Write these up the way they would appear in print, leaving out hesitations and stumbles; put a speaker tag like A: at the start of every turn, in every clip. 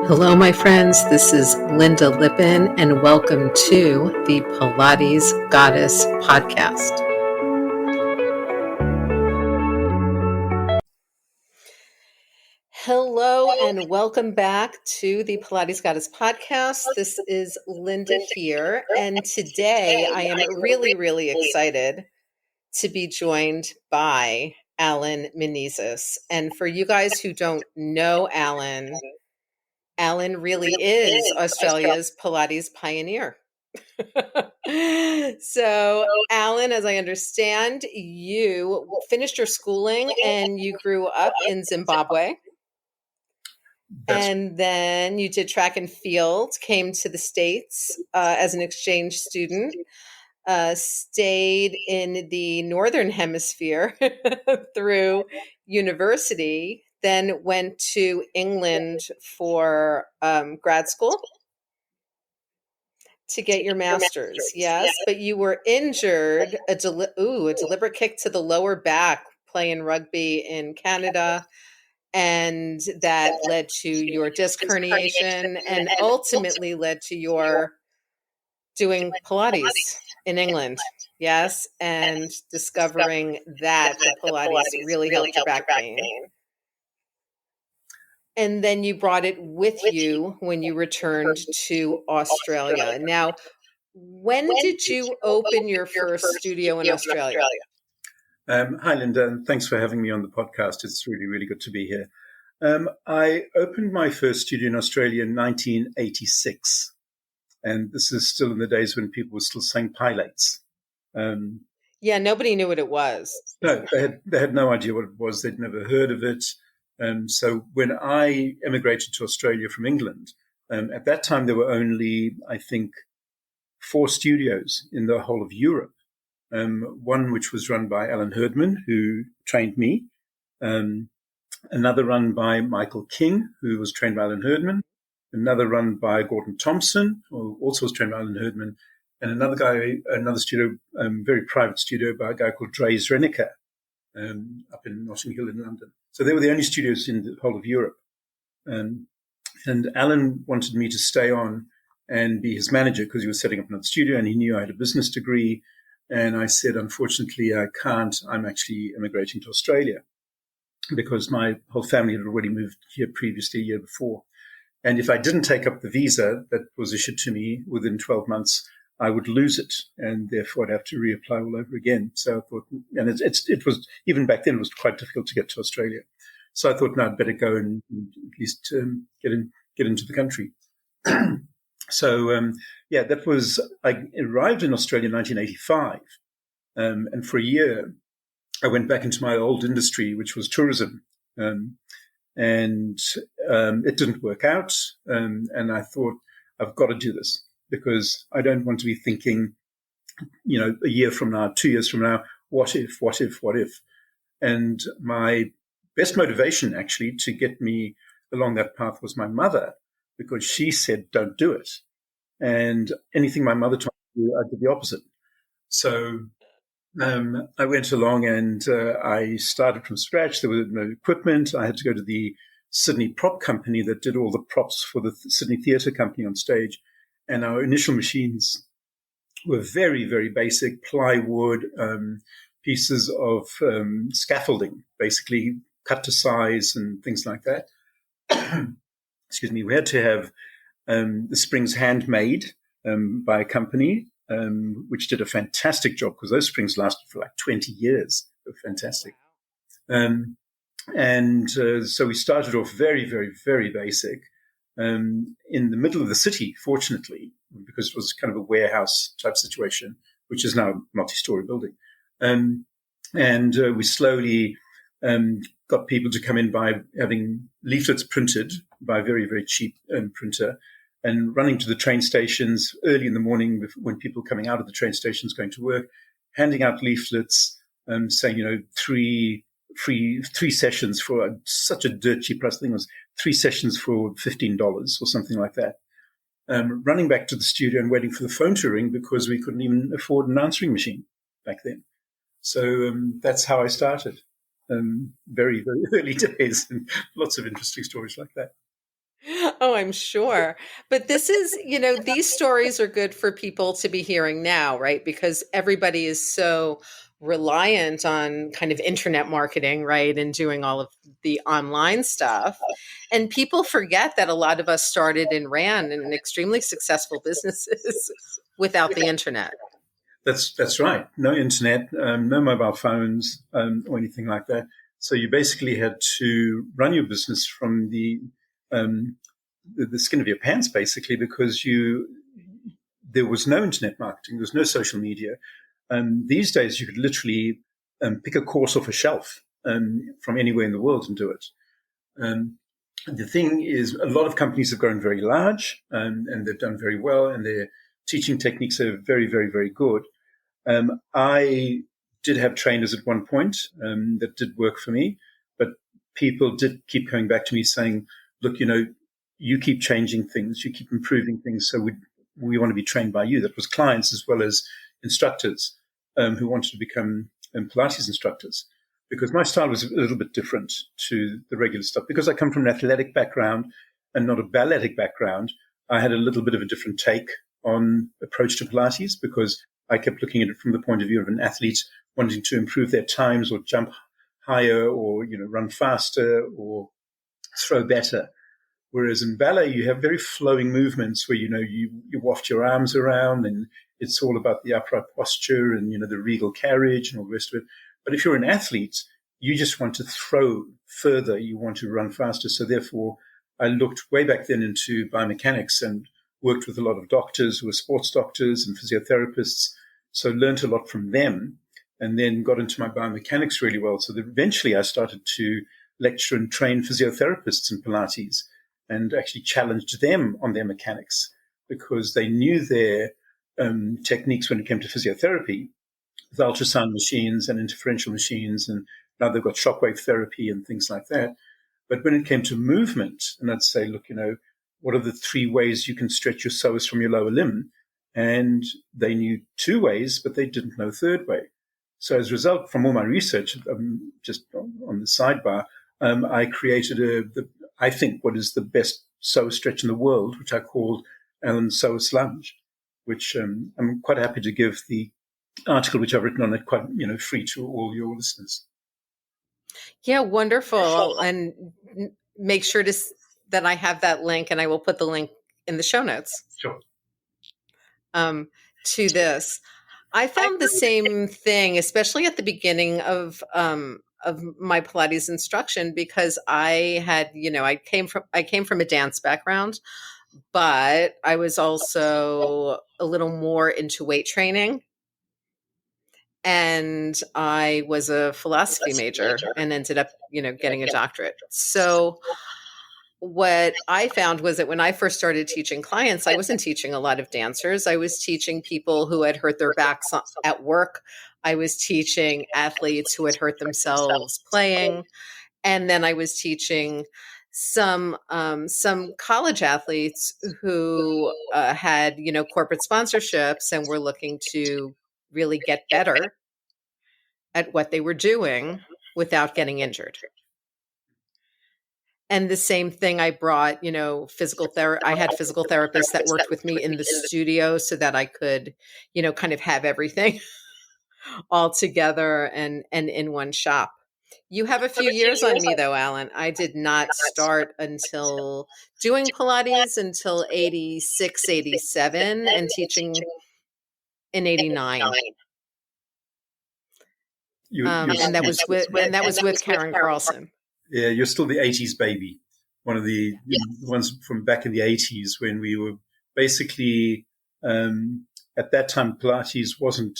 A: Hello, my friends. This is Lynda Lippin, and welcome to the Pilates Goddess podcast. Hello, and welcome back to the Pilates Goddess podcast. This is Lynda here, and today I am really excited to be joined by Allan Menezes. And for you guys who don't know Allan really is Australia's Pilates pioneer. So, Allan, as I understand, you finished your schooling and you grew up in Zimbabwe. And then you did track and field, came to the States as an exchange student, stayed in the Northern Hemisphere through university, then went to England for grad school to get your master's. Yes, but you were injured, a deliberate kick to the lower back playing rugby in Canada, and that led to your disc herniation and ultimately led to your doing Pilates in England. Yes, and discovering that the Pilates really helped your back pain. And then you brought it with you when you returned to Australia. Now, when did you open your first studio in Australia?
B: Hi, Lynda, and thanks for having me on the podcast. It's really good to be here. I opened my first studio in Australia in 1986, and this is still in the days when people were still saying Pilates.
A: Yeah, nobody knew what it was.
B: No, they had no idea what it was. They'd never heard of it. So when I emigrated to Australia from England, at that time there were only, I think, 4 studios in the whole of Europe. One which was run by Alan Herdman, who trained me. Another run by Michael King, who was trained by Alan Herdman. Another run by Gordon Thompson, who also was trained by Alan Herdman. And another studio, very private studio by a guy called Dries Renneker, up in Notting Hill in London. So they were the only studios in the whole of Europe. And Alan wanted me to stay on and be his manager because he was setting up another studio and he knew I had a business degree. And I said, unfortunately, I can't. I'm actually immigrating to Australia because my whole family had already moved here previously, a year before. And if I didn't take up the visa that was issued to me within 12 months, I would lose it. And therefore, I'd have to reapply all over again. So I thought, and it was, even back then, it was quite difficult to get to Australia. So I thought, no, I'd better go and at least get into the country. So, I arrived in Australia in 1985. And for a year, I went back into my old industry, which was tourism. And it didn't work out. And I thought, I've got to do this because I don't want to be thinking, a year from now, 2 years from now, what if? And my best motivation, actually, to get me along that path was my mother, because she said, don't do it. And anything my mother told me to do, I did the opposite. So I went along and I started from scratch. There was no equipment. I had to go to the Sydney prop company that did all the props for the Sydney Theatre Company on stage. And our initial machines were very basic plywood, pieces of scaffolding, basically cut to size and things like that. Excuse me. We had to have the springs handmade by a company, which did a fantastic job because those springs lasted for like 20 years. They were fantastic. So we started off very basic in the middle of the city, fortunately, because it was kind of a warehouse type situation, which is now a multi-story building. We slowly got people to come in by having leaflets printed by a very cheap printer and running to the train stations early in the morning when people were coming out of the train stations going to work, handing out leaflets, saying, three sessions for such a dirt cheap price. I think it was 3 sessions for $15 or something like that. Running back to the studio and waiting for the phone to ring because we couldn't even afford an answering machine back then. So that's how I started. Very early days, and lots of interesting stories like that.
A: Oh, I'm sure. But this is, these stories are good for people to be hearing now, right? Because everybody is so reliant on kind of internet marketing, right? And doing all of the online stuff. And people forget that a lot of us started and ran in extremely successful businesses without the internet.
B: That's right. No internet, no mobile phones, or anything like that. So you basically had to run your business from um, the skin of your pants, basically, because there was no internet marketing, there was no social media. These days, you could literally pick a course off a shelf from anywhere in the world and do it. Um, the thing is, a lot of companies have grown very large, and they've done very well, and their teaching techniques are very, very, very good. I did have trainers at one point that did work for me, but people did keep coming back to me saying, look, you keep changing things, you keep improving things, so we want to be trained by you. That was clients as well as instructors who wanted to become Pilates instructors, because my style was a little bit different to the regular stuff. Because I come from an athletic background and not a balletic background, I had a little bit of a different take on approach to Pilates, because I kept looking at it from the point of view of an athlete wanting to improve their times or jump higher or, run faster or throw better. Whereas in ballet, you have very flowing movements where, you waft your arms around, and it's all about the upright posture and, the regal carriage and all the rest of it. But if you're an athlete, you just want to throw further. You want to run faster. So therefore, I looked way back then into biomechanics and worked with a lot of doctors who were sports doctors and physiotherapists. So learned a lot from them, and then got into my biomechanics really well. So that eventually I started to lecture and train physiotherapists in Pilates, and actually challenged them on their mechanics, because they knew their techniques when it came to physiotherapy, with ultrasound machines and interferential machines, and now they've got shockwave therapy and things like that. But when it came to movement, and I'd say, look, what are the 3 ways you can stretch your psoas from your lower limb? And they knew 2 ways, but they didn't know a 3rd way. So as a result, from all my research, just on the sidebar, I created I think what is the best psoas stretch in the world, which I called Alan Psoas Lunge, which I'm quite happy to give the article which I've written on it quite, free to all your listeners.
A: Yeah, wonderful. And make sure that I have that link, and I will put the link in the show notes.
B: Sure.
A: To this. I found the same thing, especially at the beginning of my Pilates instruction, because I had, I came from a dance background, but I was also a little more into weight training. And I was a philosophy major and ended up, getting a doctorate. So what I found was that when I first started teaching clients, I wasn't teaching a lot of dancers. I was teaching people who had hurt their backs at work. I was teaching athletes who had hurt themselves playing. And then I was teaching some college athletes who had, corporate sponsorships and were looking to really get better at what they were doing without getting injured. And the same thing, I brought, physical therapy. I had physical therapists that worked with me in the studio so that I could, kind of have everything all together and in one shop. You have a few years on me though, Alan. I did not start until doing Pilates until 86, 87 and teaching in 89. And that was with Karen Carlson.
B: Yeah, you're still the 80s baby. One of the ones from back in the 80s, when we were basically, at that time, Pilates wasn't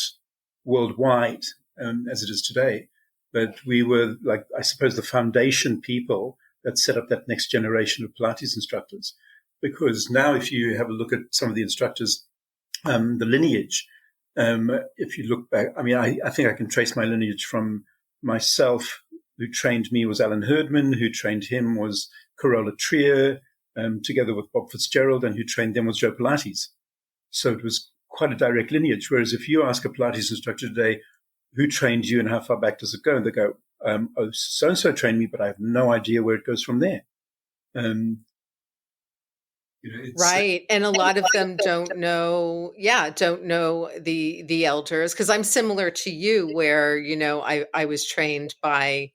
B: worldwide as it is today. But we were, like, I suppose, the foundation people that set up that next generation of Pilates instructors. Because now if you have a look at some of the instructors, the lineage, if you look back, I think I can trace my lineage from myself. Who trained me was Alan Herdman. Who trained him was Carola Trier, together with Bob Fitzgerald, and who trained them was Joe Pilates. So it was quite a direct lineage. Whereas if you ask a Pilates instructor today, who trained you and how far back does it go? And they go, so-and-so trained me, but I have no idea where it goes from there. It's
A: Right. And a lot of them don't know, don't know the elders. Because I'm similar to you where, I was trained by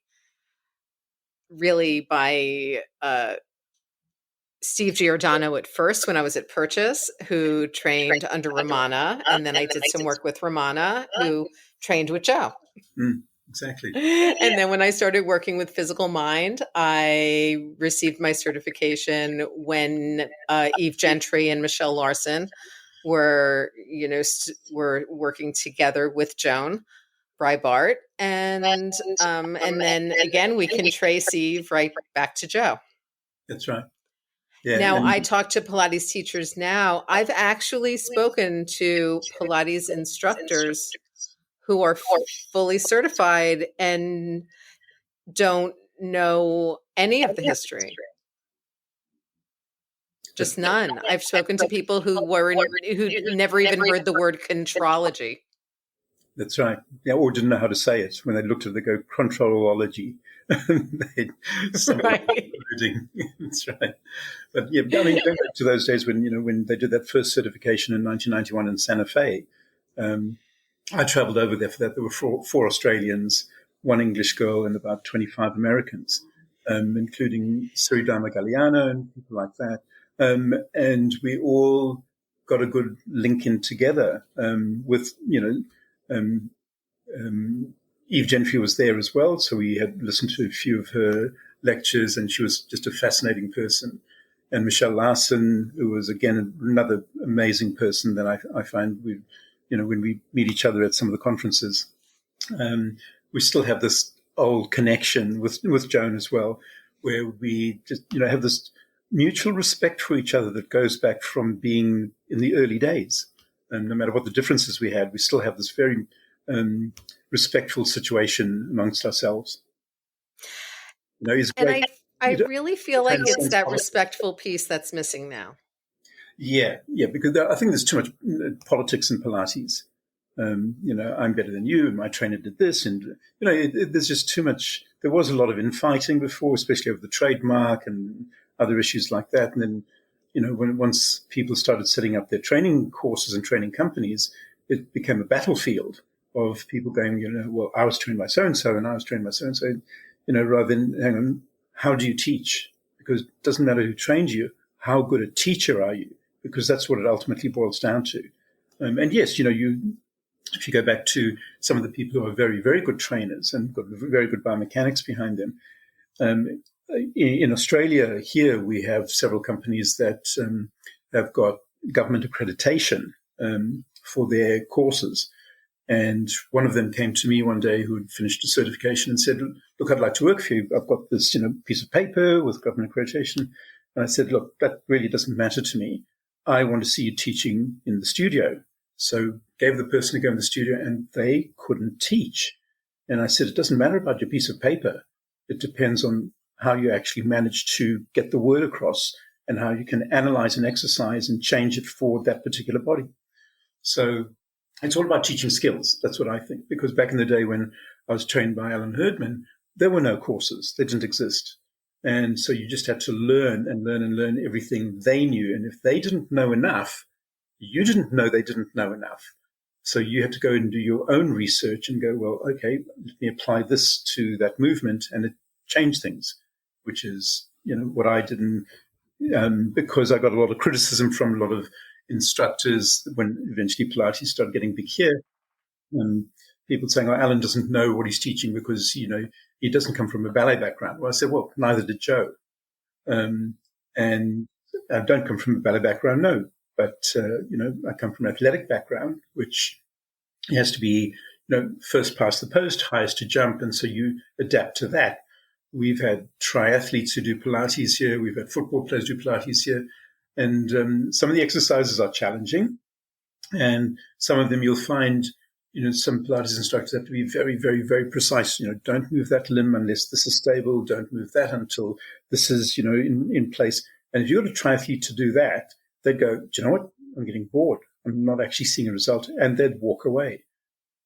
A: Steve Giordano at first when I was at Purchase, who trained under Ramana. And then I did some work with Ramana, who trained with Joe.
B: exactly.
A: And then when I started working with Physical Mind, I received my certification when Eve Gentry and Michelle Larson were working together with Joan Breitbart, and then again we can trace Eve right back to Joe.
B: That's right. Yeah,
A: Now,
B: and
A: I talk to Pilates teachers now. I've actually spoken to Pilates instructors who are fully certified and don't know any of the history. Just none. I've spoken to people who never even heard the word contrology.
B: that's right. Yeah, or didn't know how to say it. When they looked at it, they go controlology. They'd
A: Right.
B: That's right. But yeah, I mean, going back to those days when they did that first certification in 1991 in Santa Fe, I travelled over there for that. There were four Australians, one English girl, and about 25 Americans, including Suridama Galliano and people like that. And we all got a good link in together with, Eve Gentry was there as well. So we had listened to a few of her lectures, and she was just a fascinating person. And Michelle Larson, who was, again, another amazing person that I find when we meet each other at some of the conferences, we still have this old connection with Joan as well, where we just, have this mutual respect for each other that goes back from being in the early days. And no matter what the differences we had, we still have this very respectful situation amongst ourselves. He's great.
A: And I really feel like it's that respectful piece that's missing now.
B: Yeah, because I think there's too much politics in Pilates. I'm better than you, and my trainer did this, and there's just too much. There was a lot of infighting before, especially over the trademark and other issues like that. And then, once people started setting up their training courses and training companies, it became a battlefield of people going, well, I was trained by so and so, and I was trained by so and so. Rather than, hang on, how do you teach? Because it doesn't matter who trains you. How good a teacher are you? Because that's what it ultimately boils down to. And yes, if you go back to some of the people who are very, very good trainers and got very good biomechanics behind them, in Australia here we have several companies that have got government accreditation for their courses. And one of them came to me one day who had finished a certification and said, look, I'd like to work for you. I've got this piece of paper with government accreditation. And I said, look, that really doesn't matter to me. I want to see you teaching in the studio. So gave the person to go in the studio, and they couldn't teach. And I said, it doesn't matter about your piece of paper. It depends on how you actually manage to get the word across and how you can analyze an exercise and change it for that particular body. So it's all about teaching skills. That's what I think. Because back in the day when I was trained by Alan Herdman, there were no courses. They didn't exist. And so you just had to learn and learn and learn everything they knew. And if they didn't know enough, you didn't know they didn't know enough. So you had to go and do your own research and go, well, okay, let me apply this to that movement, and it changed things, which is, what I did. Because I got a lot of criticism from a lot of instructors when eventually Pilates started getting big here. People saying, oh, Alan doesn't know what he's teaching because, he doesn't come from a ballet background. Well, I said, well, neither did Joe. And I don't come from a ballet background, no. But, I come from an athletic background, which has to be, first past the post, highest to jump. And so you adapt to that. We've had triathletes who do Pilates here. We've had football players do Pilates here. And some of the exercises are challenging. And some of them you'll find, some Pilates instructors have to be very, very, very precise. Don't move that limb unless this is stable. Don't move that until this is, in place. And if you got a triathlete to do that, they'd go, do you know what? I'm getting bored. I'm not actually seeing a result. And they'd walk away.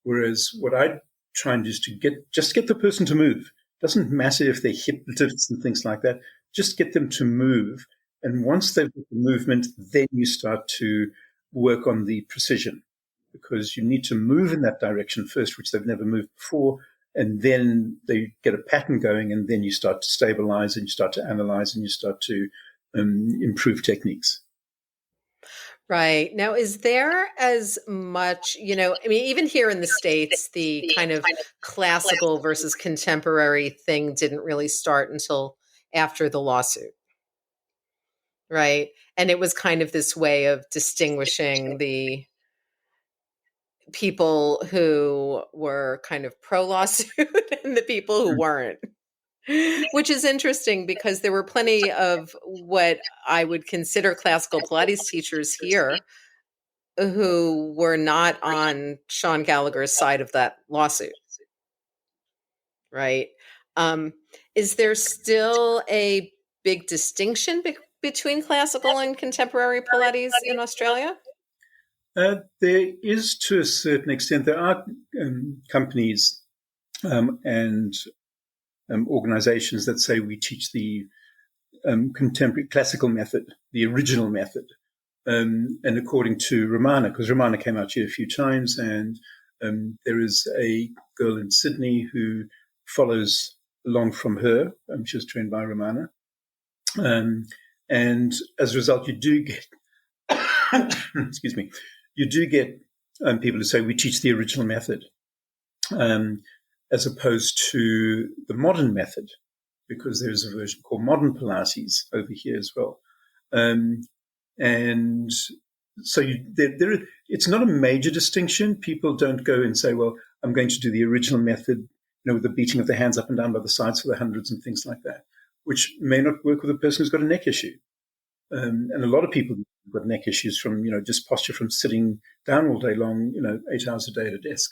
B: Whereas what I try and do is to get the person to move. It doesn't matter if they're hip lifts and things like that. Just get them to move. And once they've got the movement, then you start to work on the precision, because you need to move in that direction first, which they've never moved before. And then they get a pattern going, and then you start to stabilize, and you start to analyze, and you start to improve techniques.
A: Right. Now, is there as much, I mean, even here in the States, the kind of classical versus contemporary thing didn't really start until after the lawsuit, right? And it was kind of this way of distinguishing the people who were kind of pro lawsuit and the people who weren't. Which is interesting because there were plenty of what I would consider classical Pilates teachers here who were not on Sean Gallagher's side of that lawsuit, right? Is there still a big distinction between classical and contemporary Pilates in Australia?
B: There is, to a certain extent. There are companies and organizations that say we teach the contemporary classical method, the original method. And according to Romana, because Romana came out here a few times, and there is a girl in Sydney who follows along from her. She was trained by Romana. And as a result, you do get, excuse me, you do get people who say we teach the original method, as opposed to the modern method, because there's a version called modern Pilates over here as well. And so it's not a major distinction. People don't go and say, well, I'm going to do the original method, with the beating of the hands up and down by the sides for the hundreds and things like that, which may not work with a person who's got a neck issue. And a lot of people have got neck issues from, just posture from sitting down all day long, 8 hours a day at a desk.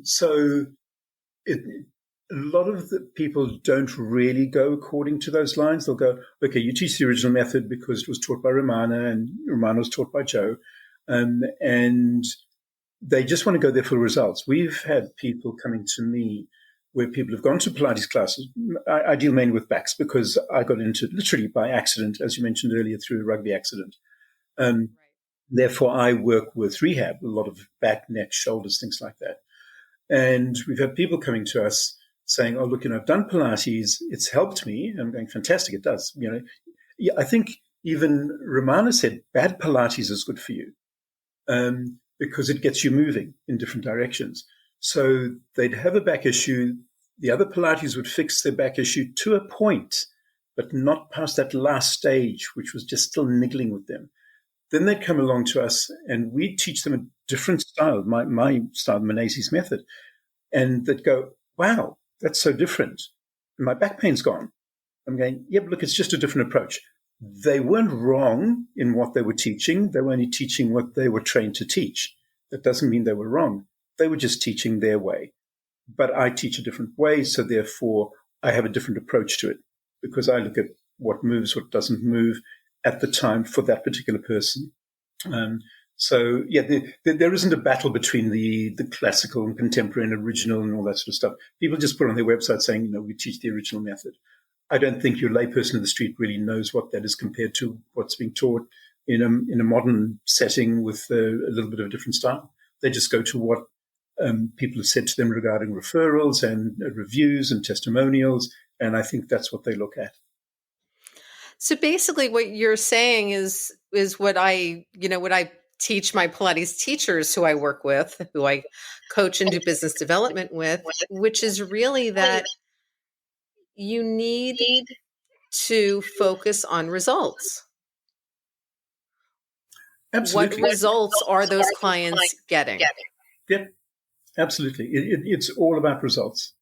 B: So a lot of the people don't really go according to those lines. They'll go, okay, you teach the original method because it was taught by Romana and Romana was taught by Joe. And they just want to go there for results. We've had people coming to me where people have gone to Pilates classes. I deal mainly with backs because I got into it literally by accident, as you mentioned earlier, through a rugby accident. Therefore, I work with rehab, a lot of back, neck, shoulders, things like that. And we've had people coming to us saying, oh, look, I've done Pilates. It's helped me. I'm going, fantastic. It does. I think even Romana said bad Pilates is good for you because it gets you moving in different directions. So they'd have a back issue. The other Pilates would fix their back issue to a point, but not past that last stage, which was just still niggling with them. Then they'd come along to us and we'd teach them a different style, my style, Menezes method. And they'd go, wow, that's so different. My back pain's gone. I'm going, yeah, but look, it's just a different approach. They weren't wrong in what they were teaching. They were only teaching what they were trained to teach. That doesn't mean they were wrong. They were just teaching their way. But I teach a different way, so therefore I have a different approach to it because I look at what moves, what doesn't move at the time for that particular person. So, yeah, there isn't a battle between the classical and contemporary and original and all that sort of stuff. People just put on their website saying, we teach the original method. I don't think your layperson in the street really knows what that is compared to what's being taught in a modern setting with a little bit of a different style. They just go to what people have said to them regarding referrals and reviews and testimonials, and I think that's what they look at.
A: So basically what you're saying is what I teach my Pilates teachers who I work with, who I coach and do business development with, which is really that you need to focus on results.
B: Absolutely.
A: What results are those clients getting?
B: Yep, absolutely. It's all about results.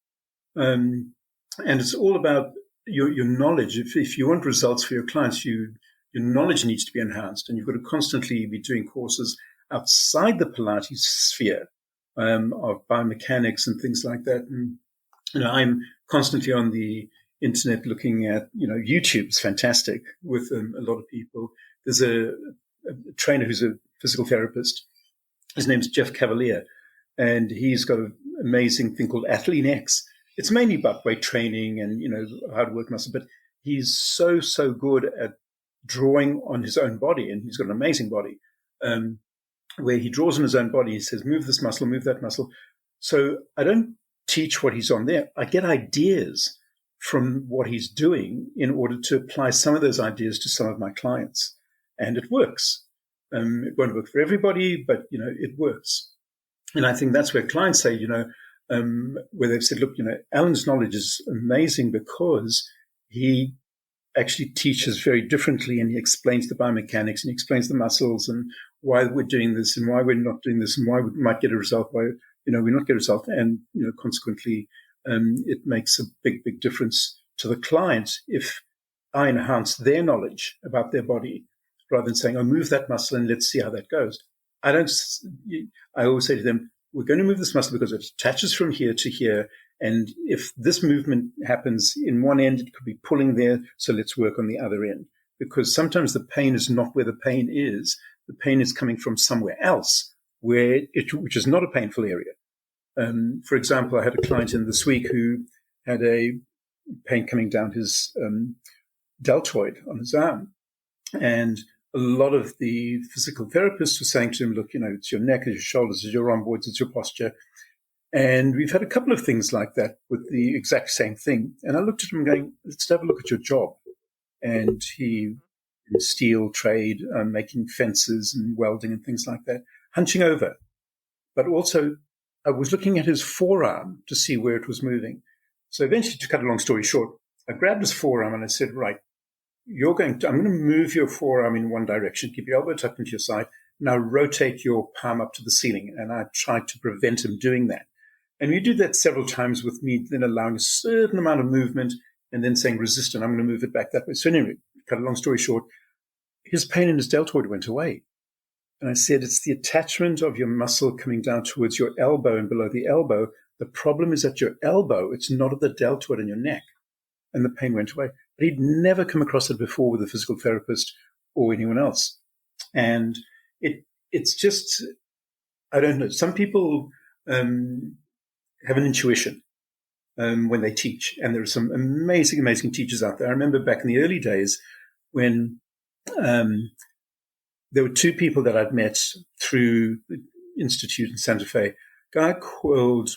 B: And it's all about your knowledge. If you want results for your clients, your knowledge needs to be enhanced, and you've got to constantly be doing courses outside the Pilates sphere of biomechanics and things like that. And I'm constantly on the internet looking at YouTube's fantastic with a lot of people. There's a trainer who's a physical therapist. His name's Jeff Cavalier, and he's got an amazing thing called Athlean X. It's mainly about weight training and, how to work muscle, but he's so good at drawing on his own body, and he's got an amazing body, where he draws on his own body. He says, move this muscle, move that muscle. So I don't teach what he's on there. I get ideas from what he's doing in order to apply some of those ideas to some of my clients. And it works. It won't work for everybody, but, it works. And I think that's where clients say, where they've said, look, Alan's knowledge is amazing because he actually teaches very differently, and he explains the biomechanics, and he explains the muscles and why we're doing this and why we're not doing this and why we might get a result, why, we not get a result. And, consequently, it makes a big, big difference to the client if I enhance their knowledge about their body rather than saying, oh, move that muscle and let's see how that goes. I always say to them, we're going to move this muscle because it attaches from here to here. And if this movement happens in one end, it could be pulling there. So let's work on the other end, because sometimes the pain is not where the pain is. The pain is coming from somewhere else which is not a painful area. For example, I had a client in this week who had a pain coming down his deltoid on his arm. And a lot of the physical therapists were saying to him, look, it's your neck, it's your shoulders, it's your rhomboids, it's your posture. And we've had a couple of things like that with the exact same thing. And I looked at him going, let's have a look at your job. And he, steel trade, making fences and welding and things like that, hunching over. But also, I was looking at his forearm to see where it was moving. So eventually, to cut a long story short, I grabbed his forearm and I said, right, I'm going to move your forearm in one direction, keep your elbow tucked into your side. Now rotate your palm up to the ceiling. And I tried to prevent him doing that. And we do that several times with me, then allowing a certain amount of movement and then saying resistant, I'm going to move it back that way. So anyway, cut a long story short, his pain in his deltoid went away. And I said, it's the attachment of your muscle coming down towards your elbow and below the elbow. The problem is at your elbow. It's not at the deltoid in your neck. And the pain went away. But he'd never come across it before with a physical therapist or anyone else. And it's just, I don't know. Some people have an intuition when they teach. And there are some amazing, amazing teachers out there. I remember back in the early days when there were two people that I'd met through the Institute in Santa Fe, a guy called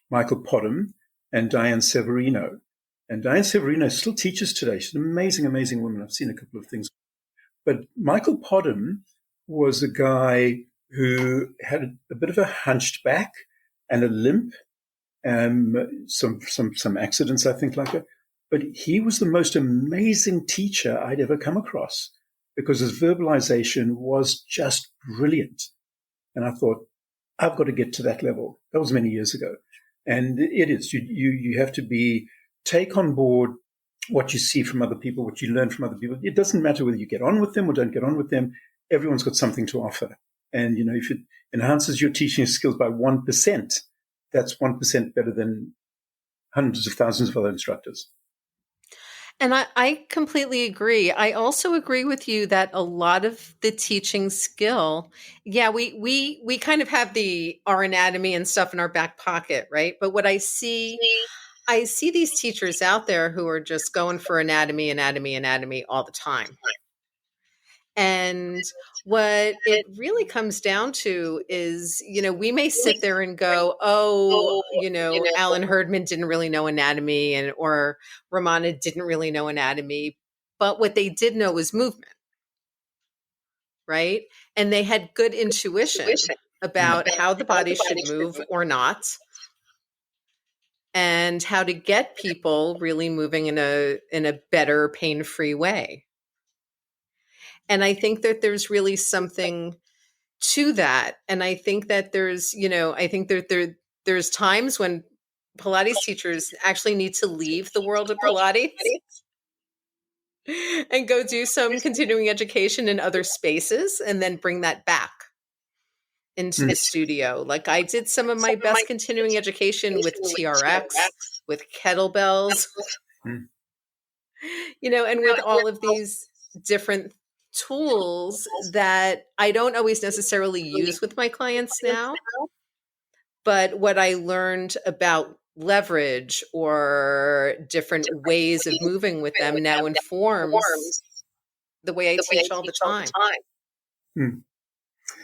B: Michael Podham and Diane Severino. And Diane Severino still teaches today. She's an amazing, amazing woman. I've seen a couple of things. But Michael Podham was a guy who had a bit of a hunched back and a limp, some accidents, I think, like that. But he was the most amazing teacher I'd ever come across because his verbalization was just brilliant. And I thought, I've got to get to that level. That was many years ago. And it is. You have to take on board what you see from other people, what you learn from other people. It doesn't matter whether you get on with them or don't get on with them. Everyone's got something to offer. And, if it enhances your teaching skills by 1%, that's 1% better than hundreds of thousands of other instructors.
A: And I completely agree. I also agree with you that a lot of the teaching skill, we kind of have our anatomy and stuff in our back pocket, right? But what I see these teachers out there who are just going for anatomy all the time. And what it really comes down to is, we may sit there and go, Alan Herdman didn't really know anatomy or Romana didn't really know anatomy. But what they did know was movement, right? And they had good intuition about how the body should move or not, and how to get people really moving in a better, pain-free way. And I think that there's really something to that. And I think that there's times when Pilates teachers actually need to leave the world of Pilates and go do some continuing education in other spaces and then bring that back into the studio. Like I did some of my best continuing education with TRX, with kettlebells, and with all of these different tools that I don't always necessarily use with my clients now. But what I learned about leverage or different ways of moving with them now informs the way I teach all the time.
B: Mm.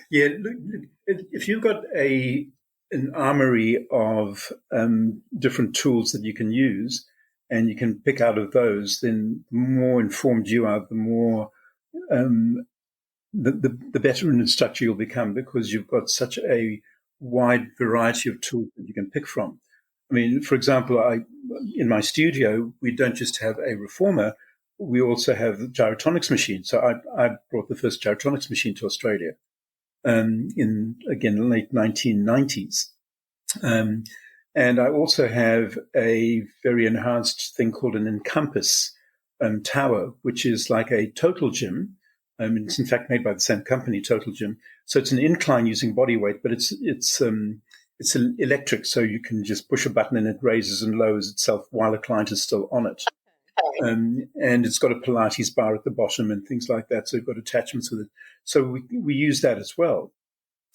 B: Yeah, look, if you've got an armory of different tools that you can use, and you can pick out of those, then the more informed you are, the more the better an instructor you'll become, because you've got such a wide variety of tools that you can pick from. I mean, for example, in my studio, we don't just have a reformer, we also have the gyrotonics machine. So I brought the first gyrotonics machine to Australia in, again, the late 1990s. And I also have a very enhanced thing called an Encompass tower, which is like a total gym. It's in fact made by the same company, Total Gym. So it's an incline using body weight, but it's electric, so you can just push a button and it raises and lowers itself while a client is still on it. And it's got a Pilates bar at the bottom and things like that. So you've got attachments with it. So we use that as well.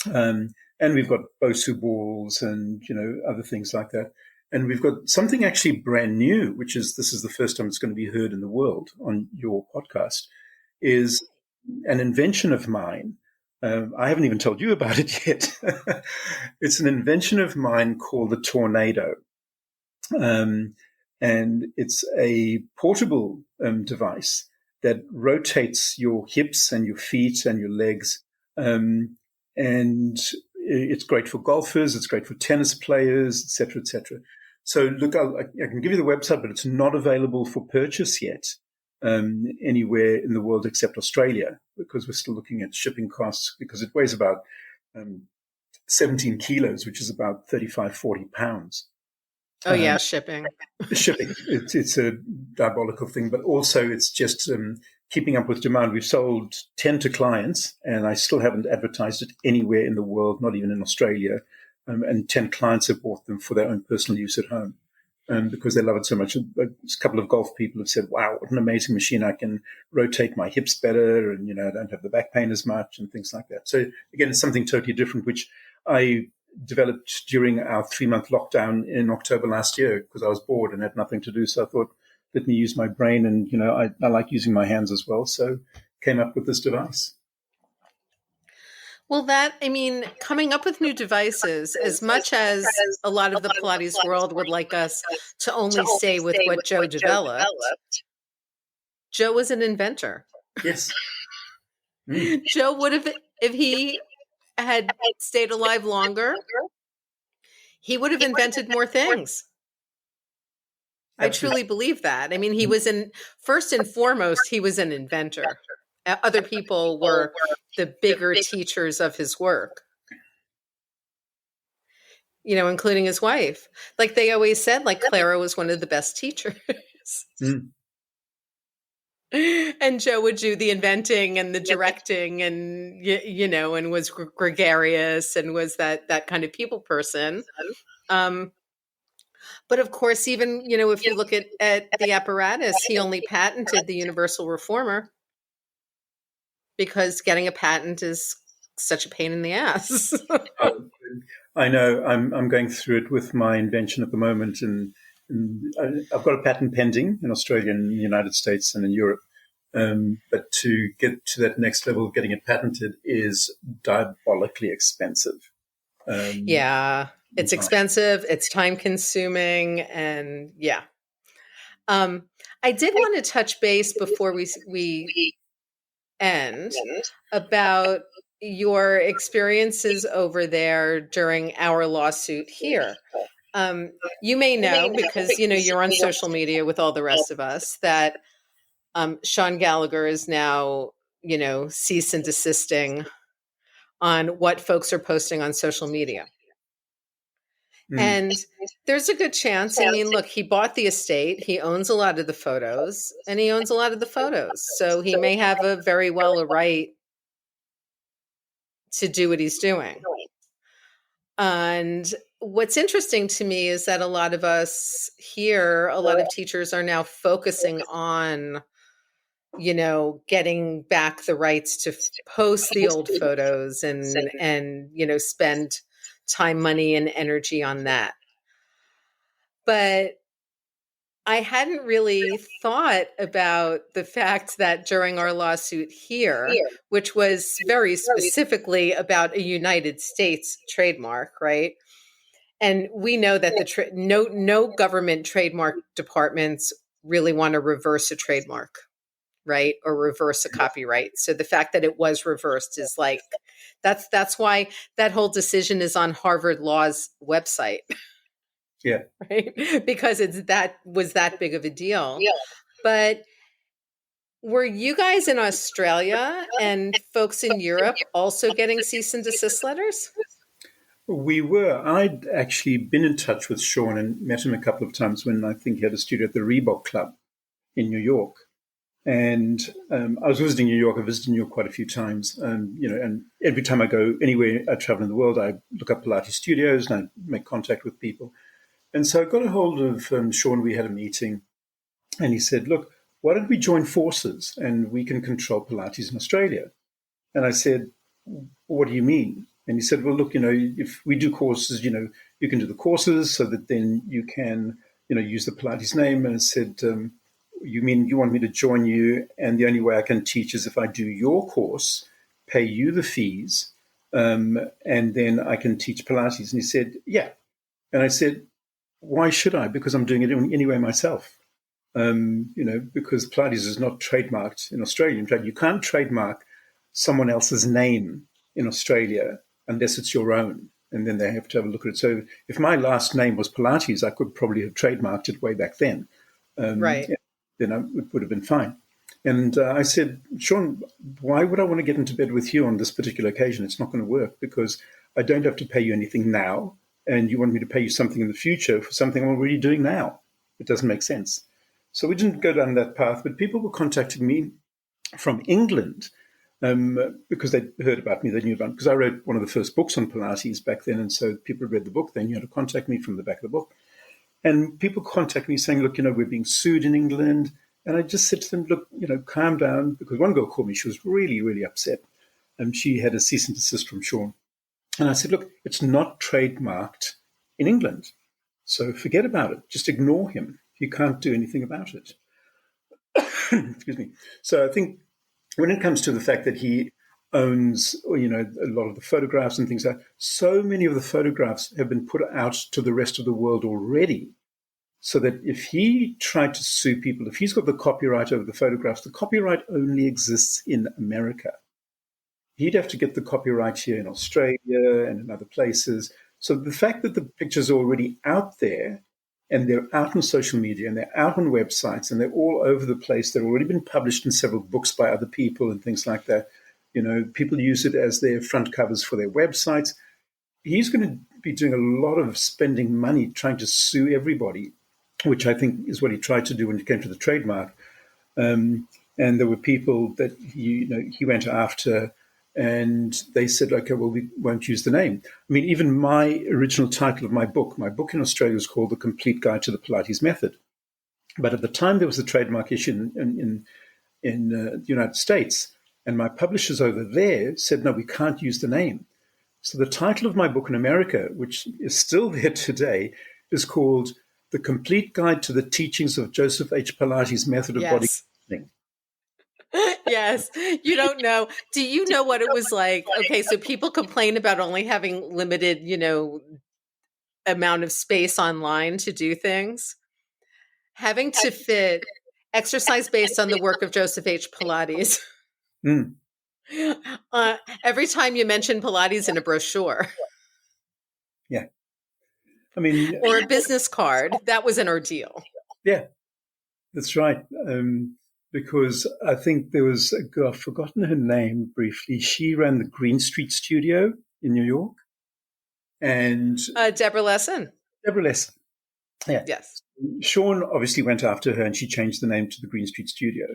B: And we've got Bosu balls and, other things like that. And we've got something actually brand new, this is the first time it's going to be heard in the world on your podcast, is an invention of mine. I haven't even told you about it yet. It's an invention of mine called the Tornado. And it's a portable device that rotates your hips and your feet and your legs. And it's great for golfers. It's great for tennis players, et cetera, et cetera. So look, I can give you the website, but it's not available for purchase yet anywhere in the world except Australia, because we're still looking at shipping costs, because it weighs about 17 kilos, which is about 35, 40 pounds.
A: Oh, yeah, shipping.
B: Shipping. It's a diabolical thing, but also it's just keeping up with demand. We've sold 10 to clients, and I still haven't advertised it anywhere in the world, not even in Australia. And 10 clients have bought them for their own personal use at home because they love it so much. A couple of golf people have said, wow, what an amazing machine. I can rotate my hips better and, I don't have the back pain as much and things like that. So, again, it's something totally different, which I developed during our 3-month lockdown in October last year because I was bored and had nothing to do. So I thought, let me use my brain. And, I like using my hands as well. So came up with this device.
A: Well, coming up with new devices, as much as a lot of the Pilates world would like us to only stay with what Joe developed, Joe was an inventor.
B: Yes.
A: Joe would have, if he had stayed alive longer, he would have invented more things. I truly believe that. He was first and foremost, he was an inventor. Other people were the bigger teachers of his work, including his wife. Like they always said, Clara was one of the best teachers. And Joe would do the inventing and the directing and, and was gregarious and was that kind of people person. But of course, even, if you look at the apparatus, he only patented the universal reformer because getting a patent is such a pain in the ass.
B: I know. I'm going through it with my invention at the moment, and I've got a patent pending in Australia and the United States and in Europe. But to get to that next level of getting it patented is diabolically expensive.
A: Yeah, it's expensive. It's time consuming. And yeah. I did want to touch base before we end about your experiences over there during our lawsuit here. You may know, because, you're on social media with all the rest of us, that Sean Gallagher is now, cease and desisting on what folks are posting on social media. And there's a good chance. Look, he bought the estate. He owns a lot of the photos, and he owns a lot of the photos. So he may have a right to do what he's doing. And what's interesting to me is that a lot of us here, a lot of teachers are now focusing on, getting back the rights to post the old photos and spend time, money, and energy on that. But I hadn't really thought about the fact that during our lawsuit here, which was very specifically about a United States trademark, right? And we know that no government trademark departments really want to reverse a trademark, right? Or reverse a copyright. So the fact that it was reversed is like that's why that whole decision is on Harvard Law's website.
B: Yeah.
A: Right? Because was that big of a deal. But were you guys in Australia and folks in Europe also getting cease and desist letters?
B: We were. I'd actually been in touch with Sean and met him a couple of times when I think he had a studio at the Reebok Club in New York. And I was visiting New York. I visited New York quite a few times. And every time I go anywhere I travel in the world, I look up Pilates studios and I make contact with people. And so I got a hold of Sean. We had a meeting and he said, look, why don't we join forces and we can control Pilates in Australia? And I said, what do you mean? And he said, well, look, if we do courses, you can do the courses so that then you can, use the Pilates name. And I said, you mean you want me to join you? And the only way I can teach is if I do your course, pay you the fees, and then I can teach Pilates. And he said, yeah. And I said, why should I? Because I'm doing it anyway myself. Because Pilates is not trademarked in Australia. In fact, you can't trademark someone else's name in Australia unless it's your own. And then they have to have a look at it. So if my last name was Pilates, I could probably have trademarked it way back then.
A: Right.
B: Then it would have been fine. And I said, Sean, why would I want to get into bed with you on this particular occasion? It's not going to work because I don't have to pay you anything now. And you want me to pay you something in the future for something I'm already doing now. It doesn't make sense. So we didn't go down that path, but people were contacting me from England because they heard about me, they knew about me, because I wrote one of the first books on Pilates back then. And so people read the book, they knew how to contact me from the back of the book. And people contact me saying, look, we're being sued in England. And I just said to them, look, calm down, because one girl called me, she was really, really upset. And she had a cease and desist from Sean. And I said, look, it's not trademarked in England. So forget about it. Just ignore him. You can't do anything about it. Excuse me. So I think when it comes to the fact that he owns, a lot of the photographs and things like that, so many of the photographs have been put out to the rest of the world already. So that if he tried to sue people, if he's got the copyright over the photographs, the copyright only exists in America. He'd have to get the copyright here in Australia and in other places. So the fact that the pictures are already out there and they're out on social media and they're out on websites and they're all over the place, they've already been published in several books by other people and things like that. People use it as their front covers for their websites. He's going to be doing a lot of spending money trying to sue everybody, which I think is what he tried to do when it came to the trademark. And there were people that he went after and they said, okay, well, we won't use the name. I mean, even my original title of my book in Australia was called The Complete Guide to the Pilates Method. But at the time, there was a trademark issue in the United States. And my publishers over there said, no, we can't use the name. So the title of my book in America, which is still there today, is called The Complete Guide to the Teachings of Joseph H. Pilates' Method of Body Conditioning.
A: Yes. You don't know. Do you know what it was like? Okay, so people complain about only having limited, amount of space online to do things. Having to fit exercise based on the work of Joseph H. Pilates.
B: Mm.
A: Every time you mention Pilates in a brochure.
B: Yeah. I mean,
A: or a business card, that was an ordeal.
B: Yeah, that's right. Because I think there was a girl, I've forgotten her name briefly. She ran the Green Street Studio in New York. And
A: Deborah Lesson.
B: Deborah Lesson. Yeah.
A: Yes.
B: Sean obviously went after her and she changed the name to the Green Street Studio.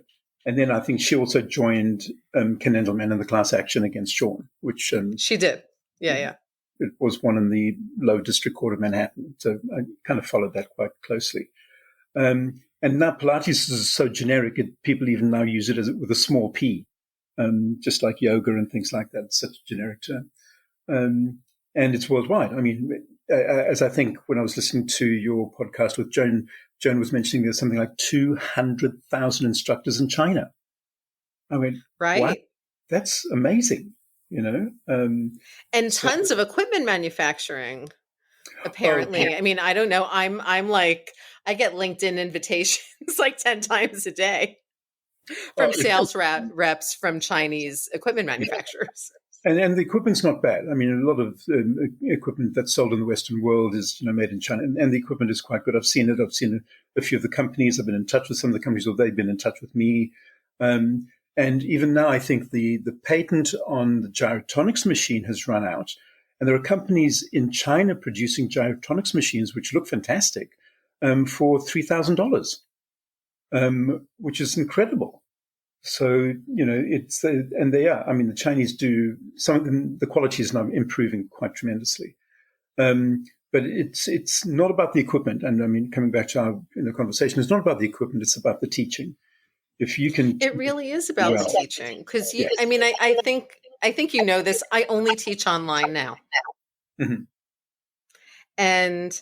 B: And then I think she also joined Ken Endelman in the class action against Sean, which
A: she did. Yeah.
B: It was one in the Lower District Court of Manhattan. So I kind of followed that quite closely. And now Pilates is so generic, people even now use it with a small p, just like yoga and things like that. It's such a generic term. And it's worldwide. I mean, as I think when I was listening to your podcast with Joan Joan was mentioning there's something like 200,000 instructors in China. I went,
A: right.
B: Wow, that's amazing,
A: and tons of equipment manufacturing. Apparently,
B: yeah.
A: I mean, I don't know. I'm like, I get LinkedIn invitations like 10 times a day from sales reps from Chinese equipment manufacturers.
B: And the equipment's not bad. I mean, a lot of equipment that's sold in the Western world is made in China, and the equipment is quite good. I've seen it. I've seen a few of the companies. I've been in touch with some of the companies, or they've been in touch with me. And even now, I think the patent on the gyrotonics machine has run out. And there are companies in China producing gyrotonics machines which look fantastic for $3,000, which is incredible. So, it's, and they are, I mean, the Chinese do, some of them, the quality is now improving quite tremendously. But it's not about the equipment. And I mean, coming back to our conversation, it's not about the equipment, it's about the teaching. If you can.
A: It really is about the teaching. Because I mean, I think you know this, I only teach online now.
B: Mm-hmm.
A: And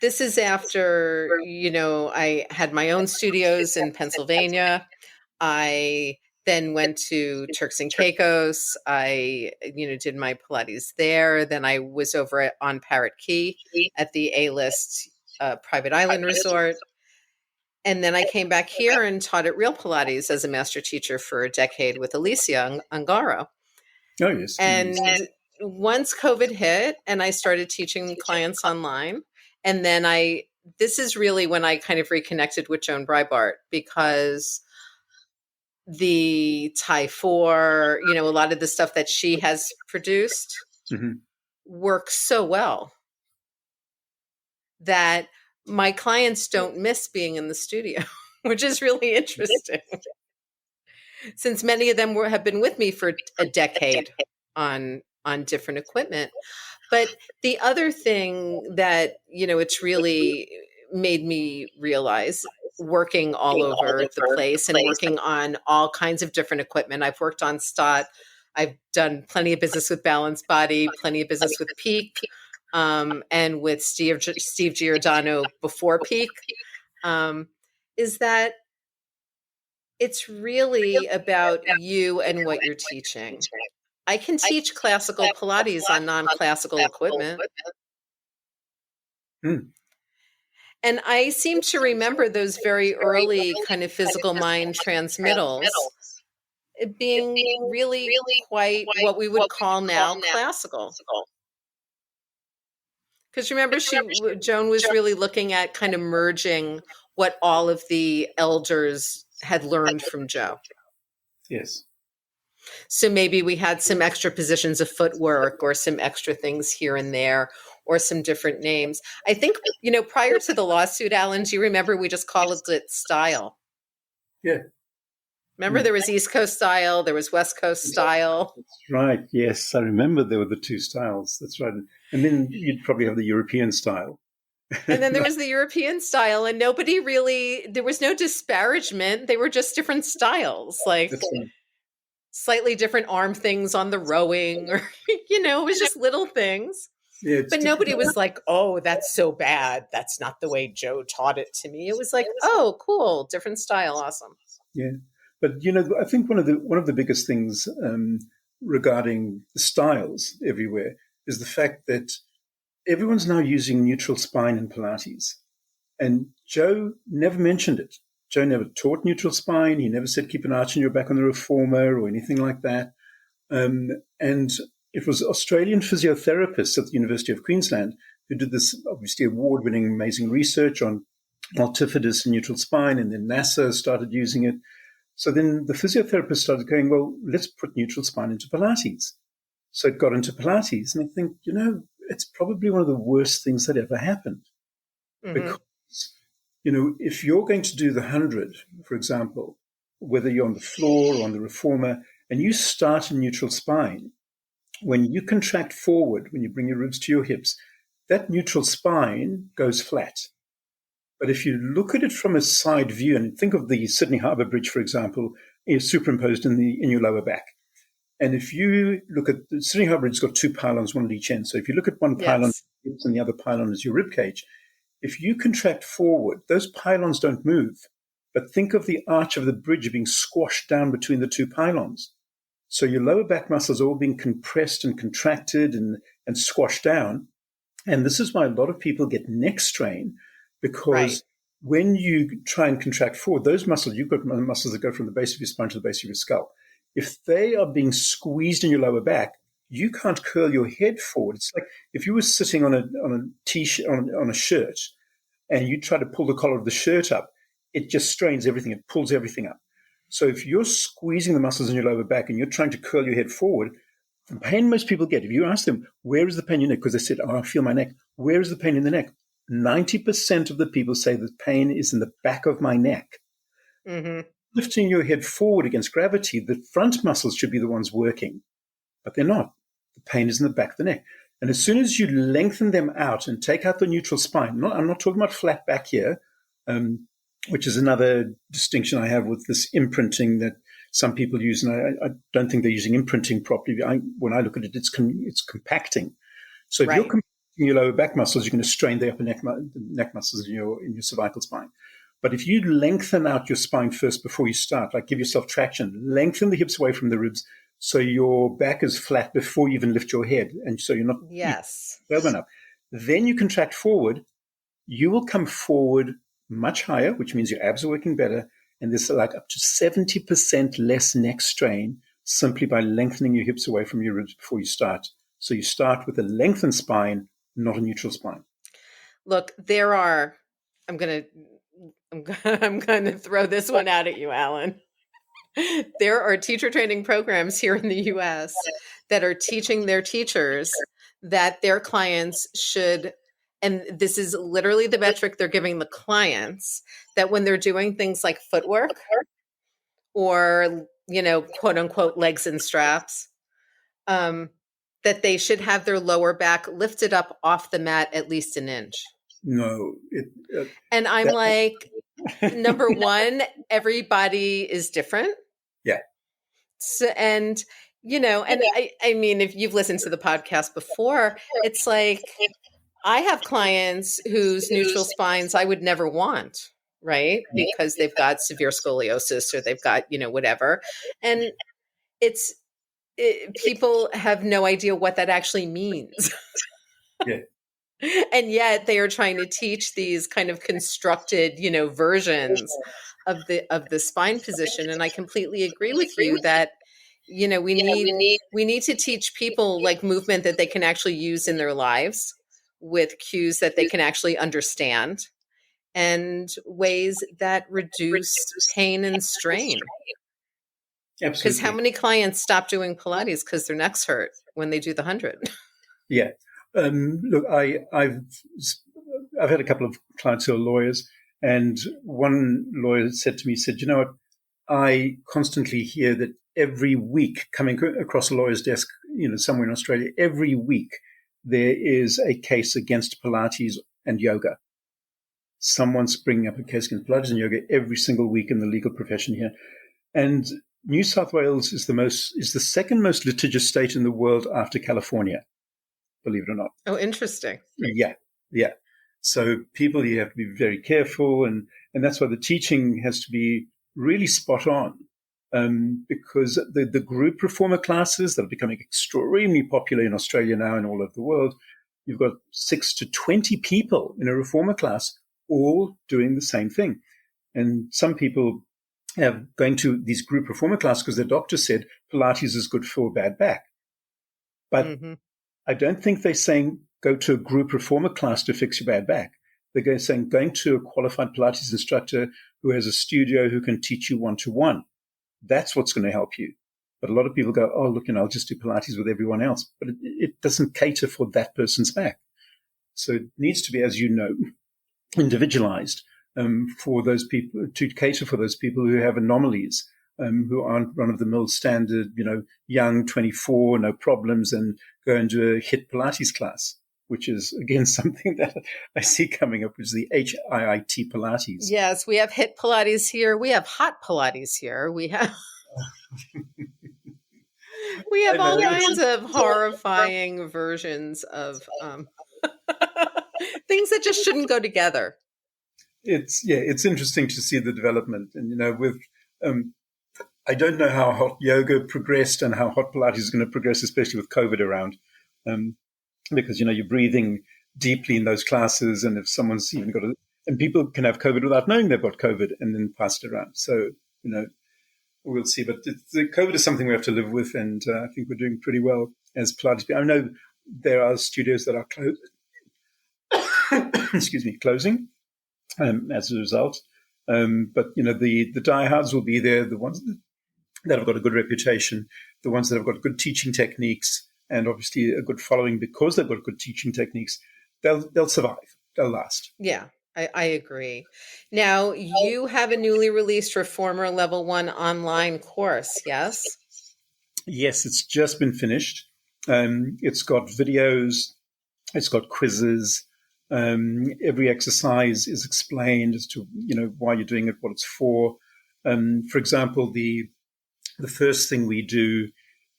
A: this is after, I had my own studios in Pennsylvania. I then went to Turks and Caicos. I, did my Pilates there. Then I was over on Parrot Key at the A-list private island resort. And then I came back here and taught at Real Pilates as a master teacher for a decade with Alicia Ungaro.
B: Oh, yes.
A: And once COVID hit and I started teaching clients online, and then this is really when I kind of reconnected with Joan Breitbart, because the Thai 4, a lot of the stuff that she has produced works so well that my clients don't miss being in the studio, which is really interesting. Since many of them have been with me for a decade on different equipment. But the other thing that, it's really made me realize, working all over the place and working on all kinds of different equipment. I've worked on Stott. I've done plenty of business with Balanced Body, plenty of business with Peak, and with Steve Giordano before Peak, is that it's really about you and what you're teaching. I can teach classical Pilates on non-classical equipment. And I seem to remember those very early kind of physical mind transmittals being really quite what we would call now classical. Because remember, Joan was really looking at kind of merging what all of the elders had learned from Joe.
B: Yes.
A: So maybe we had some extra positions of footwork or some extra things here and there or some different names. I think, prior to the lawsuit, Alan, do you remember we just called it style?
B: Yeah.
A: Remember there was East Coast style, there was West Coast style.
B: That's right. Yes, I remember there were the two styles. That's right. And then you'd probably have the European style.
A: And then there was the European style, and there was no disparagement. They were just different styles, like slightly different arm things on the rowing, or, it was just little things.
B: Yeah,
A: but nobody was like, oh, that's so bad. That's not the way Joe taught it to me. It was like, oh, cool, different style. Awesome.
B: Yeah. But, I think one of the biggest things regarding the styles everywhere is the fact that everyone's now using neutral spine in Pilates. And Joe never mentioned it. Joe never taught neutral spine. He never said keep an arch in your back on the reformer or anything like that. And it was Australian physiotherapists at the University of Queensland who did this obviously award-winning, amazing research on multifidus and neutral spine, and then NASA started using it. So then the physiotherapists started going, well, let's put neutral spine into Pilates. So it got into Pilates. And I think, it's probably one of the worst things that ever happened. Because, if you're going to do the 100, for example, whether you're on the floor or on the reformer, and you start in neutral spine, when you contract forward, when you bring your ribs to your hips, that neutral spine goes flat. But if you look at it from a side view, and think of the Sydney Harbour Bridge, for example, is superimposed in your lower back. And if you look at the Sydney Harbour Bridge, it's got two pylons, one at each end. So if you look at one pylon and the other pylon is your rib cage, If you contract forward, those pylons don't move. But think of the arch of the bridge being squashed down between the two pylons. So your lower back muscles are all being compressed and contracted and squashed down. And this is why a lot of people get neck strain, because when you try and contract forward, those muscles, you've got muscles that go from the base of your spine to the base of your skull. If they are being squeezed in your lower back, you can't curl your head forward. It's like if you were sitting on a t-shirt, on a shirt, and you try to pull the collar of the shirt up, it just strains everything. It pulls everything up. So if you're squeezing the muscles in your lower back and you're trying to curl your head forward, the pain most people get, if you ask them, where is the pain in your neck? Because they said, I feel my neck. Where is the pain in the neck? 90% of the people say the pain is in the back of my neck.
A: Mm-hmm.
B: Lifting your head forward against gravity, the front muscles should be the ones working, but they're not. The pain is in the back of the neck. And as soon as you lengthen them out and take out the neutral spine, I'm not talking about flat back here, which is another distinction I have with this imprinting that some people use, and I don't think they're using imprinting properly. When I look at it, it's compacting. So if you're compacting your lower back muscles, you're going to strain the upper neck muscles in your cervical spine. But if you lengthen out your spine first before you start, like give yourself traction, lengthen the hips away from the ribs so your back is flat before you even lift your head, and so you're not open up. Then you contract forward. You will come forward much higher, which means your abs are working better, and there's like up to 70% less neck strain simply by lengthening your hips away from your ribs before you start. So you start with a lengthened spine, not a neutral spine.
A: Look, I'm going to throw this one out at you, Alan. There are teacher training programs here in the US that are teaching their teachers that their clients should, and this is literally the metric they're giving the clients, that when they're doing things like footwork or, quote unquote, legs and straps, that they should have their lower back lifted up off the mat at least an inch.
B: No.
A: And I'm like, number one, everybody is different.
B: Yeah.
A: So, and I mean, if you've listened to the podcast before, it's like I have clients whose neutral spines I would never want, right? Because they've got severe scoliosis or they've got, whatever. And people have no idea what that actually means.
B: Yeah.
A: And yet they are trying to teach these kind of constructed, versions of the spine position. And I completely agree with you that, we need to teach people like movement that they can actually use in their lives with cues that they can actually understand and ways that reduce pain and strain.
B: Absolutely.
A: Because how many clients stop doing Pilates because their necks hurt when they do the 100?
B: Yeah. Look, I've had a couple of clients who are lawyers, and one lawyer said to me, you know what, I constantly hear that every week coming across a lawyer's desk, somewhere in Australia, every week there is a case against Pilates and yoga. Someone's bringing up a case against Pilates and yoga every single week in the legal profession here. And New South Wales is the second most litigious state in the world after California, believe it or not.
A: Oh, interesting.
B: Yeah. So people, you have to be very careful, and that's why the teaching has to be really spot on, because the group reformer classes that are becoming extremely popular in Australia now and all over the world, you've got 6 to 20 people in a reformer class all doing the same thing. And some people have going to these group reformer classes because their doctor said Pilates is good for bad back. But I don't think they're saying go to a group reformer class to fix your bad back. They're saying going to a qualified Pilates instructor who has a studio who can teach you one-to-one. That's what's going to help you. But a lot of people go, oh, look, I'll just do Pilates with everyone else. But it doesn't cater for that person's back. So it needs to be, as you know, individualized for those people, to cater for those people who have anomalies, who aren't run-of-the-mill standard, young, 24, no problems, and go and do a HIIT Pilates class, which is, again, something that I see coming up, which is the HIIT Pilates.
A: Yes, we have HIIT Pilates here. We have hot Pilates here. We have all kinds of horrifying versions of Things that just shouldn't go together.
B: It's interesting to see the development. And, with, I don't know how hot yoga progressed and how hot Pilates is going to progress, especially with COVID around. Because, you're breathing deeply in those classes. And if someone's even got and people can have COVID without knowing they've got COVID and then pass it around. So, we'll see. But the COVID is something we have to live with. And I think we're doing pretty well as Pilates. I know there are studios that are closed. Excuse me, closing as a result. But, the diehards will be there, the ones that have got a good reputation, the ones that have got good teaching techniques, and obviously a good following because they've got good teaching techniques. They'll survive. They'll last.
A: Yeah, I agree. Now, you have a newly released Reformer Level 1 online course, yes?
B: Yes, it's just been finished. It's got videos. It's got quizzes. Every exercise is explained as to, why you're doing it, what it's for. For example, the first thing we do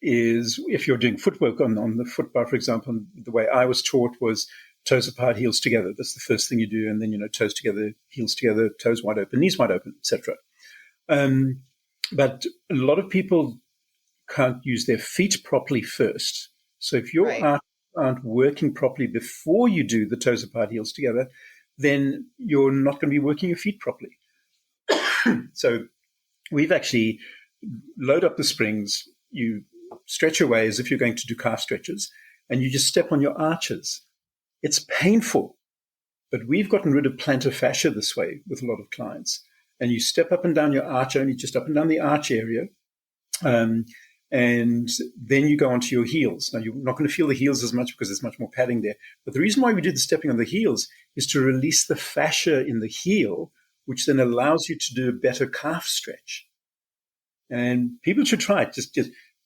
B: is if you're doing footwork on the foot bar, for example, the way I was taught was toes apart, heels together. That's the first thing you do. And then, toes together, heels together, toes wide open, knees wide open, etc. But a lot of people can't use their feet properly first. So if your arms aren't working properly before you do the toes apart, heels together, then you're not going to be working your feet properly. So we've actually load up the springs, you stretch away as if you're going to do calf stretches, and you just step on your arches. It's painful, but we've gotten rid of plantar fascia this way with a lot of clients. And you step up and down your arch, only just up and down the arch area. And then you go onto your heels. Now, you're not going to feel the heels as much because there's much more padding there. But the reason why we do the stepping on the heels is to release the fascia in the heel, which then allows you to do a better calf stretch. And people should try it. Just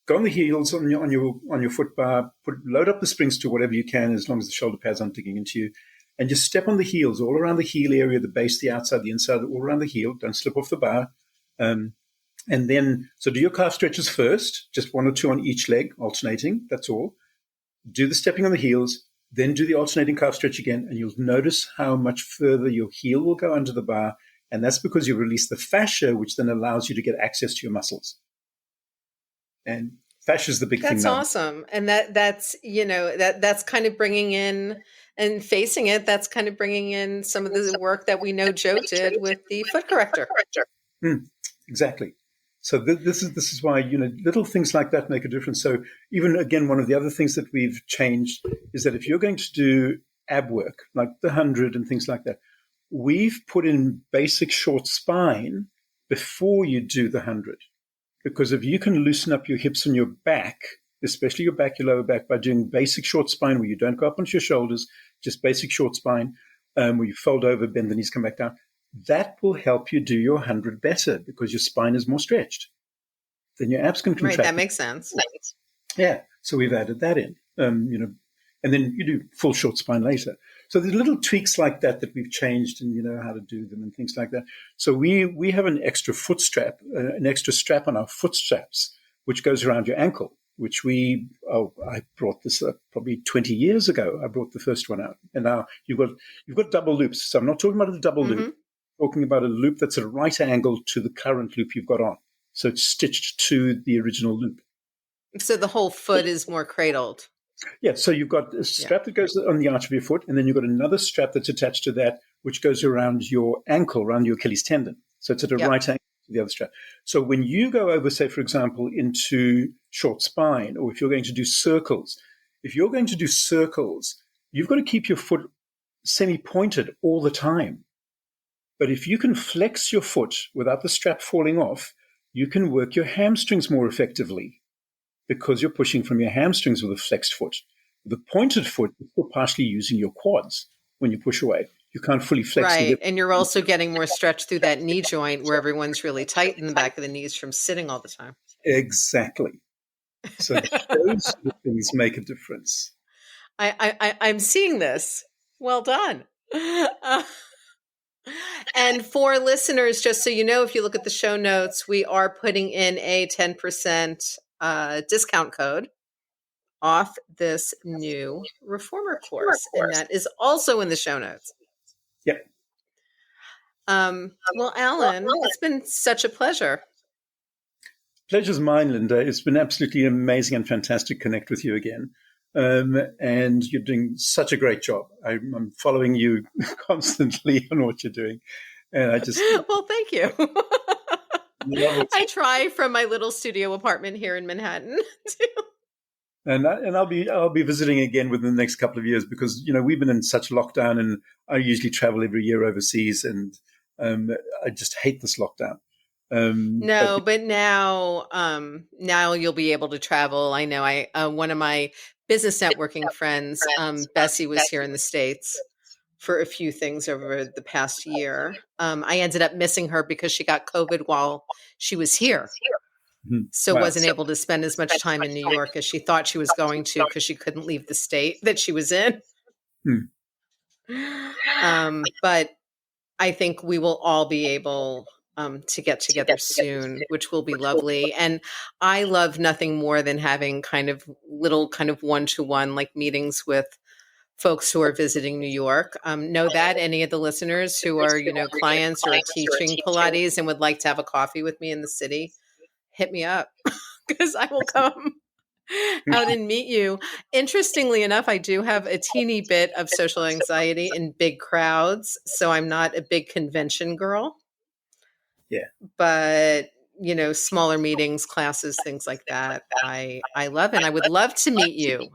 B: go on the heels on your foot bar, load up the springs to whatever you can, as long as the shoulder pads aren't digging into you, and just step on the heels all around the heel area, the base, the outside, the inside, all around the heel. Don't slip off the bar. And then, so do your calf stretches first, just 1 or 2 on each leg, alternating. That's all. Do the stepping on the heels, then do the alternating calf stretch again, and you'll notice how much further your heel will go under the bar. And that's because you release the fascia, which then allows you to get access to your muscles. And fascia is the big thing.
A: That's awesome. And that's kind of bringing in and facing it. That's kind of bringing in some of the work that we know Joe did with the foot corrector.
B: Exactly. So this is why, little things like that make a difference. So even, again, one of the other things that we've changed is that if you're going to do ab work, like the 100 and things like that, we've put in basic short spine before you do the 100. Because if you can loosen up your hips and your back, especially your back, your lower back, by doing basic short spine where you don't go up onto your shoulders, just basic short spine, where you fold over, bend the knees, come back down, that will help you do your 100 better because your spine is more stretched. Then your abs can contract.
A: Right, that makes sense.
B: Yeah, so we've added that in, and then you do full short spine later. So there's little tweaks like that we've changed and how to do them and things like that. So we have an extra foot strap, an extra strap on our foot straps, which goes around your ankle, which I brought this up probably 20 years ago. I brought the first one out. And now you've got double loops. So I'm not talking about a double loop. I'm talking about a loop that's at a right angle to the current loop you've got on. So it's stitched to the original loop.
A: So the whole foot is more cradled.
B: Yeah, so you've got a strap that goes on the arch of your foot, and then you've got another strap that's attached to that, which goes around your ankle, around your Achilles tendon. So it's at a right angle to the other strap. So when you go over, say, for example, into short spine, or if you're going to do circles, you've got to keep your foot semi-pointed all the time. But if you can flex your foot without the strap falling off, you can work your hamstrings more effectively, because you're pushing from your hamstrings with a flexed foot. With a pointed foot, you're still partially using your quads when you push away. You can't fully flex.
A: Right, and you're also getting more stretch through that knee joint where everyone's really tight in the back of the knees from sitting all the time.
B: Exactly. So those sort of things make a difference.
A: I'm seeing this. Well done. And for listeners, just so you know, if you look at the show notes, we are putting in a 10% discount code off this new reformer course. And that is also in the show notes.
B: Yep.
A: Well, Alan, it's been such a pleasure.
B: Pleasure's mine, Lynda. It's been absolutely amazing and fantastic to connect with you again. And you're doing such a great job. I'm following you constantly on what you're doing. And I just...
A: Well, thank you. I try from my little studio apartment here in Manhattan.
B: And I'll be visiting again within the next couple of years because, we've been in such lockdown, and I usually travel every year overseas, and I just hate this lockdown.
A: But now you'll be able to travel. I know one of my business networking friends, Bessie, was here in the States for a few things over the past year. I ended up missing her because she got COVID while she was here. So wasn't able to spend as much time in New York as she thought she was going to because she couldn't leave the state that she was in. But I think we will all be able to get together soon, which will be lovely. And I love nothing more than having kind of one-to-one like meetings with folks who are visiting New York. Know that any of the listeners who are, clients or teaching Pilates and would like to have a coffee with me in the city, hit me up because I will come out and meet you. Interestingly enough, I do have a teeny bit of social anxiety in big crowds. So I'm not a big convention girl.
B: Yeah.
A: But, smaller meetings, classes, things like that, I love. And I would love to meet you.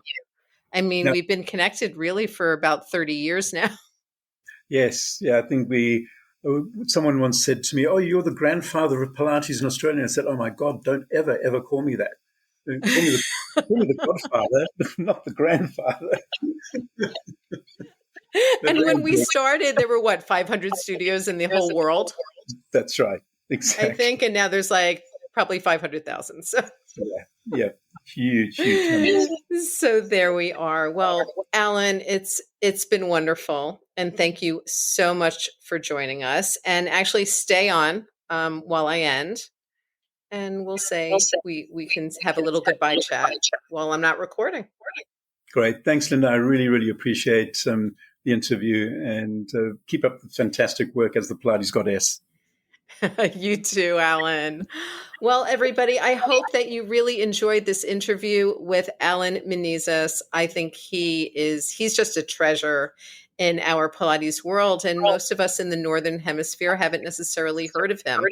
A: I mean, we've been connected really for about 30 years now. Yes.
B: Yeah. I think someone once said to me, "Oh, you're the grandfather of Pilates in Australia." And I said, "Oh my God, don't ever, ever call me that. Call me the godfather, not the grandfather."
A: And when we started, there were 500 studios in the whole world?
B: That's right. Exactly.
A: I think. And now there's probably 500,000. So.
B: Yeah. Huge numbers.
A: So there we are. Well, Alan, it's been wonderful. And thank you so much for joining us. And actually stay on while I end. And we'll say we can have a little goodbye chat while I'm not recording.
B: Great. Thanks, Lynda. I really, really appreciate the interview, and keep up the fantastic work as the Pilates goddess.
A: You too, Alan. Well, everybody, I hope that you really enjoyed this interview with Allan Menezes. I think he's just a treasure in our Pilates world. And most of us in the Northern Hemisphere haven't necessarily heard of him.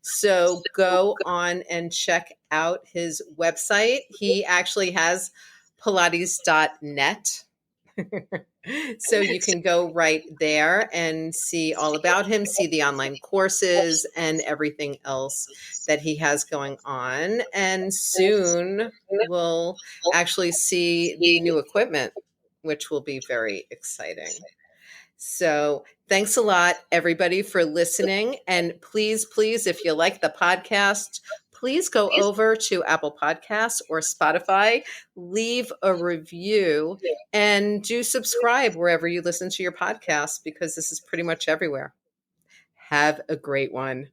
A: So go on and check out his website. He actually has Pilates.net. So you can go right there and see all about him, see the online courses and everything else that he has going on. And soon we'll actually see the new equipment, which will be very exciting. So thanks a lot, everybody, for listening. And please, if you like the podcast, please go over to Apple Podcasts or Spotify, leave a review, and do subscribe wherever you listen to your podcasts, because this is pretty much everywhere. Have a great one.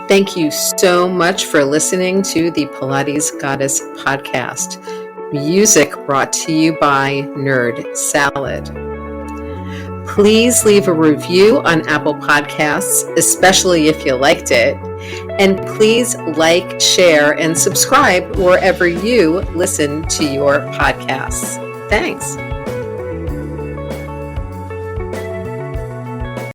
A: Thank you so much for listening to the Pilates Goddess podcast. Music brought to you by Nerd Salad. Please leave a review on Apple Podcasts, especially if you liked it. And please like, share, and subscribe wherever you listen to your podcasts. Thanks.